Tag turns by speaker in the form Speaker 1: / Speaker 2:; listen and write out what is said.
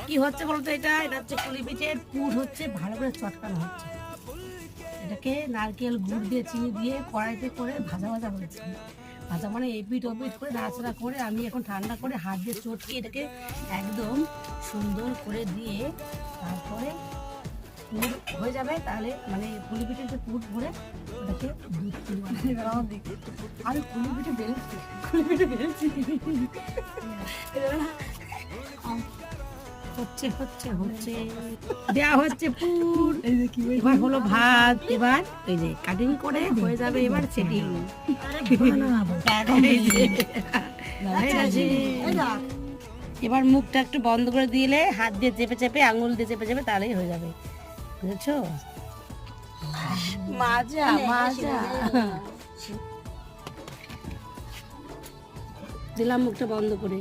Speaker 1: কি হচ্ছে বলতো, এটা হচ্ছে পুলি পিঠের পুর হচ্ছে ভালো করে চটকানো হচ্ছে। এটাকে নারকেল গুড় দিয়ে চিনি দিয়ে কড়াইতে করে ভাজা ভাজা হয়েছে। ভাজা মানে এপিট ওপিট করে নাড়াচাড়া করে আমি এখন ঠান্ডা করে হাত দিয়ে চটকে এটাকে একদম সুন্দর করে দিয়ে তারপরে পুর হয়ে যাবে। তাহলে মানে পুলি পিঠের যে পুর ভরে ওটাকে দুধ চিনি বানিয়ে দেওয়া হবে। আমি পুলি পিঠে বেড়েছি, পুলি পিঠে বেড়েছি। হচ্ছে হচ্ছে হচ্ছে দেওয়া হচ্ছে পুর। এবার হলো ভাত। এবার এই যে কাটিং করে হয়ে যাবে এবার সেটিং। এবার মুখটা একটু বন্ধ করে দিলে হাত দিয়ে চেপে চেপে আঙুল দিয়ে চেপে চেপে তাহলেই হয়ে যাবে, বুঝেছো? মাজা মাজা দিলাম মুখটা বন্ধ করে।